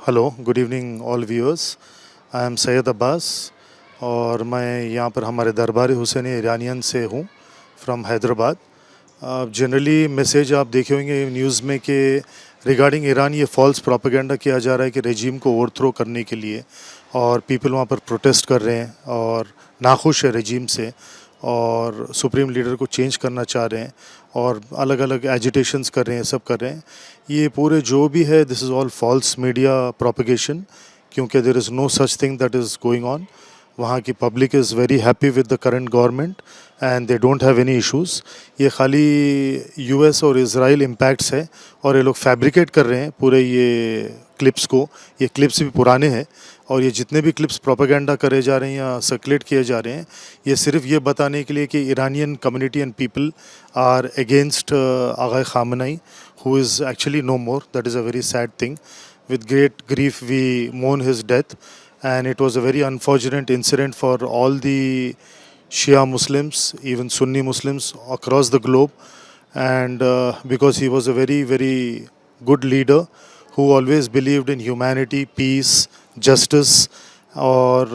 Hello, good evening all viewers. I am Syed Abbas और मैं यहाँ पर हमारे दरबार हुसैन ईरानियन से हूँ फ्रॉम हैदराबाद। जनरली मैसेज आप देखे होंगे न्यूज़ में कि रिगार्डिंग ईरान ये फॉल्स प्रोपेगेंडा किया जा रहा है कि रेजिम को ओवरथ्रो करने के लिए, और पीपल वहाँ पर प्रोटेस्ट कर रहे हैं और नाखुश है रेजिम से और सुप्रीम लीडर को चेंज करना चाह रहे हैं और अलग अलग एजिटेशंस कर रहे हैं, सब कर रहे हैं। ये पूरे जो भी है, this is all false media propagation, क्योंकि there is no such thing that is going on. वहाँ की public is very happy with the current government and they don't have any issues. ये खाली यूएस और इज़राइल इम्पैक्ट्स है और ये लोग फैब्रिकेट कर रहे हैं पूरे ये क्लिप्स को। ये क्लिप्स भी पुराने हैं और ये जितने भी क्लिप्स प्रोपेगेंडा करे जा रहे हैं या सर्कुलेट किए जा रहे हैं, ये सिर्फ ये बताने के लिए कि Iranian community and people are against Agha Khamenei, who is actually no more. That is a very sad thing. With great grief we mourn his death, and it was a very unfortunate incident for all the Shia Muslims, even Sunni Muslims across the globe, and because he was a very very good leader who always believed in humanity, peace, justice, और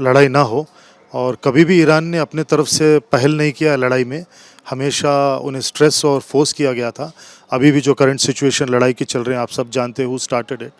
लड़ाई ना हो। और कभी भी Iran ने अपने तरफ से पहल नहीं किया लड़ाई में, हमेशा उन्हें स्ट्रेस और फोर्स किया गया था। अभी भी जो करंट सिचुएशन लड़ाई की चल रहे हैं, आप सब जानते हैं हु स्टार्टेड इट।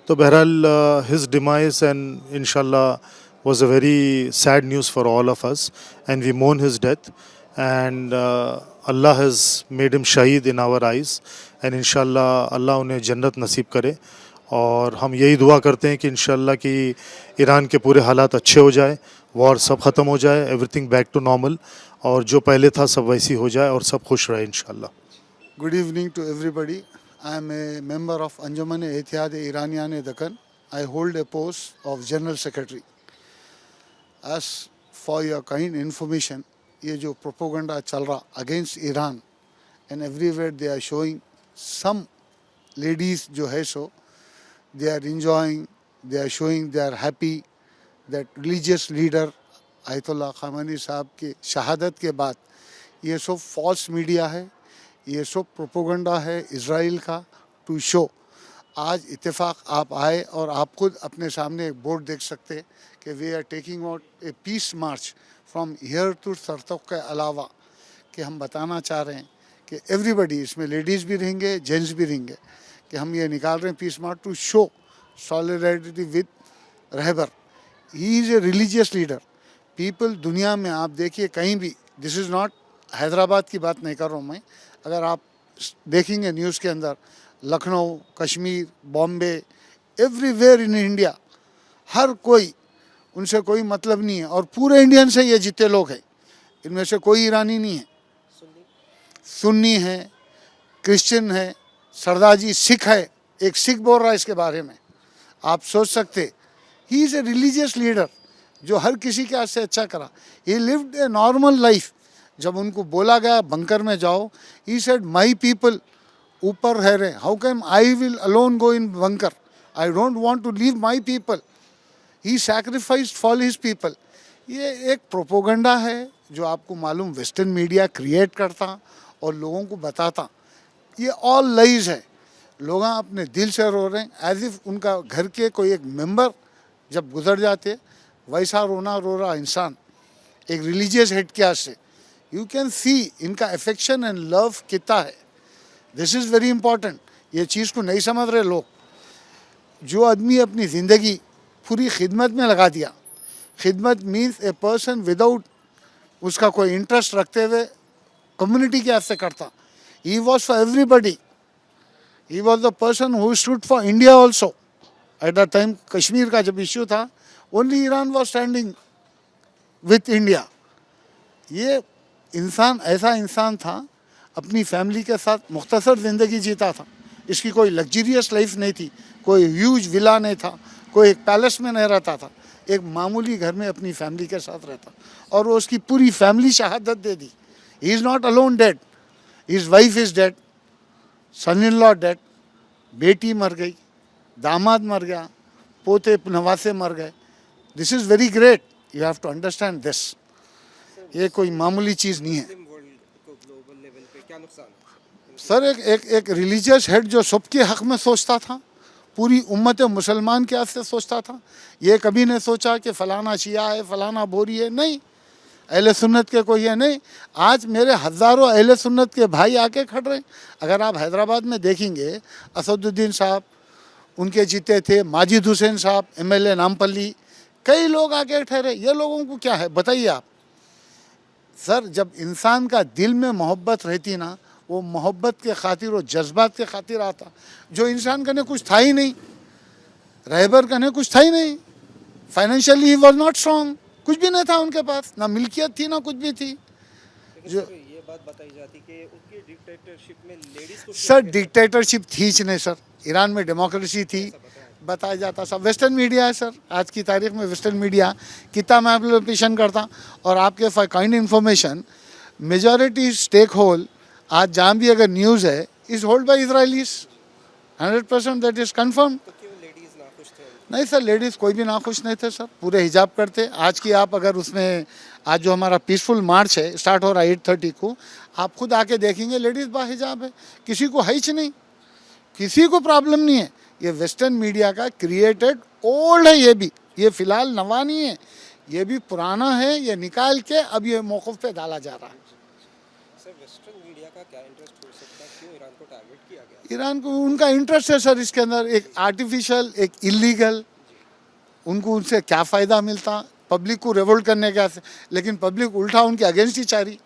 तो बहरहाल हिज डिमाइस एंड इंशाल्लाह was a very sad news for all of us, and we mourn his death, and Allah has made him shaheed in our eyes, and इंशाल्लाह अल्लाह उन्हें जन्नत नसीब करे। और हम यही दुआ करते हैं कि इंशाल्लाह कि ईरान के पूरे हालात अच्छे हो जाए, वॉर सब ख़त्म हो जाए, एवरीथिंग बैक टू नॉर्मल, और जो पहले था सब वैसी हो जाए और सब खुश रहे इंशाल्लाह। Good evening to everybody. I am a member of Anjuman-e-Ittihad-e-Iraniyan Deccan. I hold a post of General Secretary. As for your kind information, ये जो propaganda चल रहा against Iran, and everywhere they are showing some ladies जो है सो, they are enjoying, they are showing they are happy that religious leader Ayatollah Khamenei साहब की शहादत के बाद ये सब false media है, ये सब प्रोपोगंडा है इज़राइल का टू शो। आज इत्तेफाक आप आए और आप खुद अपने सामने एक बोर्ड देख सकते हैं कि we are taking out a peace march from here to सरतक के अलावा, कि हम बताना चाह रहे हैं कि एवरीबडी, इसमें लेडीज़ भी रहेंगे, जेंट्स भी रहेंगे, कि हम ये निकाल रहे हैं peace march to show solidarity with Rahbar. He is a religious leader. People दुनिया में आप देखिए कहीं भी, दिस इज़ नॉट हैदराबाद की बात नहीं कर रहा हूँ मैं, अगर आप देखेंगे न्यूज़ के अंदर, Lucknow, Kashmir, Bombay, everywhere in India, हर कोई, उनसे कोई मतलब नहीं है। और पूरे इंडियन से ये जितने लोग हैं, इनमें से कोई ईरानी नहीं है, सुन्नी है, क्रिश्चियन है, सरदार सिख है। एक सिख बोल रहा है इसके बारे में, आप सोच सकते। ही इज़ ए रिलीजियस लीडर जो हर किसी के हाथ से अच्छा करा। ही लिव्ड ए नॉर्मल लाइफ। जब उनको बोला गया बंकर में जाओ, ही सेड माई पीपल ऊपर रह रहे, how can I will alone go in bunker, I don't want to leave my people. He sacrificed for his people. ये एक प्रोपोगंडा है जो आपको मालूम वेस्टर्न मीडिया क्रिएट करता और लोगों को बताता। ये ऑल लाइज है। लोग अपने दिल से रो रहे हैं, एज इफ उनका घर के कोई एक मेंबर जब गुजर जाते, वैसा रोना रो रहा इंसान एक रिलीजियस हेड के हाथ से। यू कैन सी इनका अफेक्शन एंड लव कितना है। This is very important. ये चीज़ को नहीं समझ रहे लोग। जो आदमी अपनी ज़िंदगी पूरी खिदमत में लगा दिया, खिदमत मीन्स ए पर्सन विदाउट उसका कोई इंटरेस्ट रखते हुए कम्युनिटी के हाथ से करता। He was for everybody. He was the person who stood for India also. At the time Kashmir का जब इश्यू था, only Iran was standing with India. ये इंसान ऐसा इंसान था, अपनी फैमिली के साथ मुख्तसर ज़िंदगी जीता था। इसकी कोई लग्जरियस लाइफ नहीं थी, कोई ह्यूज विला नहीं था, कोई एक पैलेस में नहीं रहता था, एक मामूली घर में अपनी फैमिली के साथ रहता, और वो उसकी पूरी फैमिली शहादत दे दी। He is not alone dead, his wife is dead, son in law dead, बेटी मर गई, दामाद मर गया, पोते नवासे मर गए। This is very great. You have to understand this. ये कोई मामूली चीज़ नहीं है। सर एक रिलीजियस हेड जो सबके हक में सोचता था, पूरी उम्मत मुसलमान क्या से सोचता था? ये कभी नहीं सोचा कि फ़लाना शिया है, फ़लाना बोरी है, नहीं। अहले सुन्नत के कोई है नहीं। आज मेरे हज़ारों अहले सुन्नत के भाई आके खड़ रहे हैं। अगर आप हैदराबाद में देखेंगे, असदुद्दीन साहब उनके जीते थे, माजिद हुसैन साहब एमएलए नामपल्ली, कई लोग आके ठहरे। ये लोगों को क्या है बताइए आप। सर, जब इंसान का दिल में मोहब्बत रहती ना, वो मोहब्बत के खातिर और जज्बात के खातिर आता। जो इंसान कने कुछ था ही नहीं, रहबर कने कुछ था ही नहीं, financially he was not strong, कुछ भी नहीं था उनके पास, ना मिल्कियत थी ना कुछ भी थी। जो ये बात बताई जाती कि उनकी डिक्टेटरशिप में लेडीज को सर डिक्टेटरशिप थी ही नहीं सर, ईरान में डेमोक्रेसी थी, बताया जाता सब। वेस्टर्न मीडिया है सर, आज की तारीख में वेस्टर्न मीडिया कितना मैं एप्लीकेशन करता। और आपके for kind information, majority stake hold आज जहाँ भी अगर न्यूज़ है is hold by Israelis, 100% that is confirm. तो क्यों लेडीज नाखुश थे? नहीं सर, लेडीज़ कोई भी नाखुश नहीं थे सर, पूरे हिजाब करते। आज की आप अगर उसमें, आज जो हमारा पीसफुल मार्च है स्टार्ट हो रहा है 8:30 को, आप खुद आके देखेंगे लेडीज़ बाहिजाब है, किसी को है ही नहीं, किसी को प्रॉब्लम नहीं है। ये वेस्टर्न मीडिया का क्रिएटेड ओल्ड है, ये फ़िलहाल नवा नहीं है, ये भी पुराना है। ये निकाल के अब ये मौक़िफ़ पे डाला जा रहा है। सर, वेस्टर्न मीडिया का क्या इंटरेस्ट हो सकता है? क्यों ईरान को टारगेट किया गया? ईरान को उनका इंटरेस्ट है सर इसके अंदर, एक आर्टिफिशियल, एक इलीगल। उनको उनसे क्या फ़ायदा मिलता? पब्लिक को रिवोल्ट करने का, लेकिन पब्लिक उल्टा उनके अगेंस्ट ही चाह रही।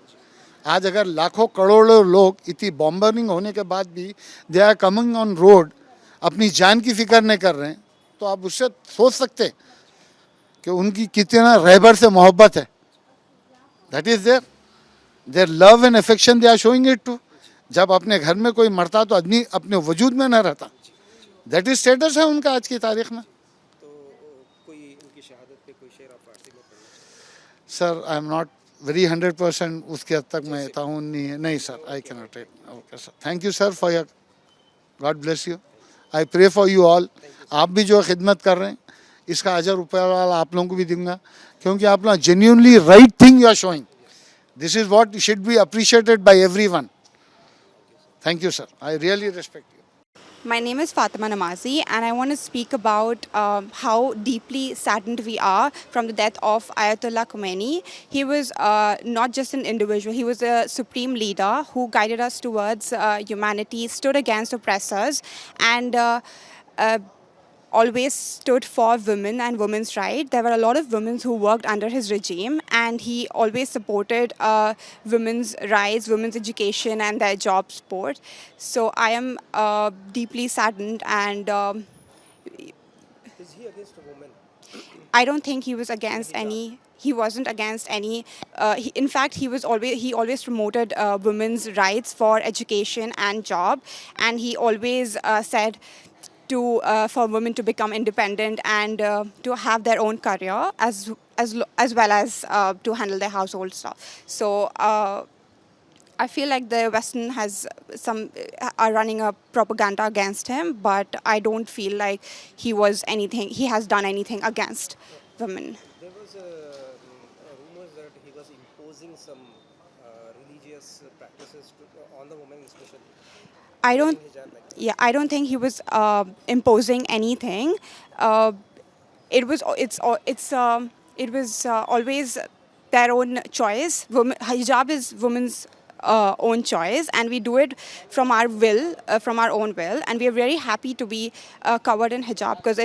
आज अगर लाखों करोड़ों लोग इतनी बॉम्बरिंग होने के बाद भी they are coming on road, अपनी जान की फिक्र नहीं कर रहे हैं, तो आप उससे सोच सकते हैं कि उनकी कितना रहबर से मोहब्बत है। That is there love and affection, they are showing it to. जब अपने घर में कोई मरता तो आदमी अपने वजूद में न रहता। दैट इज स्टेटस है उनका आज की तारीख में। तो कोई उनकी शहादत पे कोई शेर आप फारसी में पढ़ना चाहें? Sir I am not very 100% उसके हद तक मैं ताउन नहीं है, नहीं sir, I can not. Okay sir, thank you sir for your, God bless you, I pray for you all. आप भी जो खिदमत कर रहे हैं इसका अजर ऊपर वाला आप लोगों को भी दूंगा, क्योंकि आप लोग genuinely right thing you are showing. This is what should be appreciated by everyone. Thank you sir, I really respect you. My name is Fatima Namazi, and I want to speak about how deeply saddened we are from the death of Ayatollah Khomeini. He was not just an individual, he was a supreme leader who guided us towards humanity, stood against oppressors, and always stood for women and women's rights. There were a lot of women who worked under his regime, and he always supported women's rights, women's education, and their job support. So I am deeply saddened, and Is he against a woman? I don't think he was against any. He wasn't against any. In fact, he always promoted women's rights for education and job, and he always said for women to become independent and to have their own career as well as to handle their household stuff. So I feel like the Western has are running a propaganda against him, but I don't feel like he has done anything against women. There was rumors that he was imposing some religious practices on the women, especially. I don't. Hijab, like that. Yeah, I don't think he was imposing anything. It was always their own choice. Hijab is women's own choice, and we do it from our will, from our own will, and we are very happy to be covered in hijab because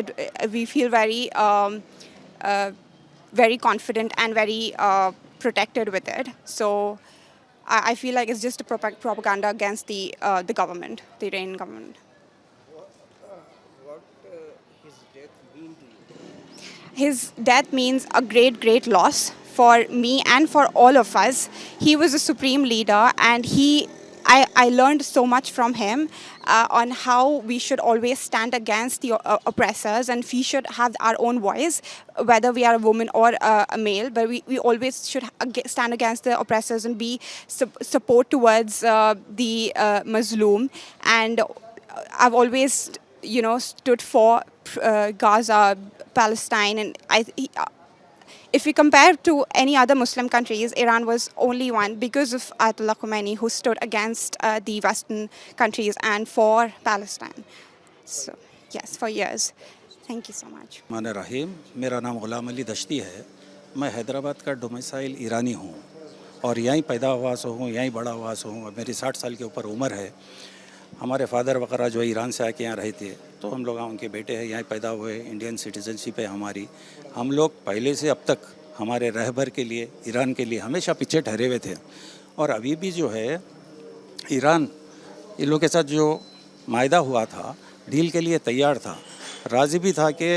we feel very confident and very protected with it. So I feel like it's just a propaganda against the government, the Iranian government. What his death mean to you? His death means a great, great loss for me and for all of us. He was a supreme leader, and I learned so much from him on how we should always stand against the oppressors, and we should have our own voice, whether we are a woman or a male, but we always should stand against the oppressors and be support towards the Mazloom. And I've always, stood for Gaza, Palestine, and if we compare to any other Muslim countries, Iran was only one because of Ayatollah Khomeini, who stood against the Western countries and for Palestine. So, yes, for years. Thank you so much. मान रहीम, मेरा नाम ग़ुलाम अली दश्ती है। मैं हैदराबाद का domicile ईरानी हूँ और यहीं पैदा हुआ हूँ, यहीं बड़ा हुआ हूँ। मेरी 60 साल के ऊपर उम्र है। हमारे फादर वगैरह जो ईरान से आके यहाँ रहे थे, तो हम लोग उनके बेटे हैं, यहीं पैदा हुए। इंडियन सिटीजनशिप है हमारी। हम लोग पहले से अब तक हमारे रहबर के लिए, ईरान के लिए हमेशा पीछे ठहरे हुए थे। और अभी भी जो है ईरान इन लोगों के साथ जो मायदा हुआ था, डील के लिए तैयार था, राज़ी भी था कि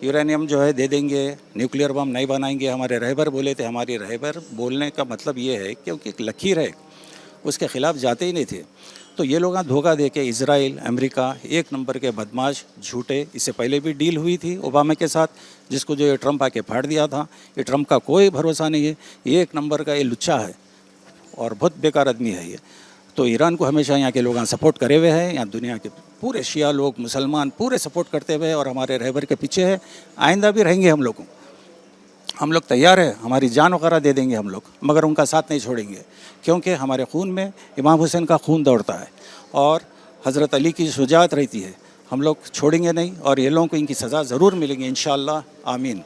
यूरेनियम जो है दे देंगे, न्यूक्लियर बम नहीं बनाएंगे। हमारे रहबर बोले थे। हमारी रहबर बोलने का मतलब ये है क्योंकि एक लकीर है, उसके ख़िलाफ़ जाते ही नहीं थे। तो ये लोग धोखा दे के इज़राइल, अमेरिका, एक नंबर के बदमाश, झूठे। इससे पहले भी डील हुई थी ओबामा के साथ, जिसको जो ये ट्रंप आके फाड़ दिया था। ये ट्रंप का कोई भरोसा नहीं है, ये एक नंबर का ये लुच्चा है और बहुत बेकार आदमी है ये। तो ईरान को हमेशा यहाँ के लोग सपोर्ट करे हुए हैं। यहाँ दुनिया के पूरे शिया लोग, मुसलमान पूरे सपोर्ट करते हुए और हमारे रहबर के पीछे है। आइंदा भी रहेंगे हम लोग तैयार है, हमारी जान वगैरह दे देंगे हम लोग, मगर उनका साथ नहीं छोड़ेंगे क्योंकि हमारे खून में इमाम हुसैन का खून दौड़ता है और हज़रत अली की शुजाअत रहती है। हम लोग छोड़ेंगे नहीं और ये लोगों को इनकी सज़ा ज़रूर मिलेंगी इंशाअल्लाह। आमीन।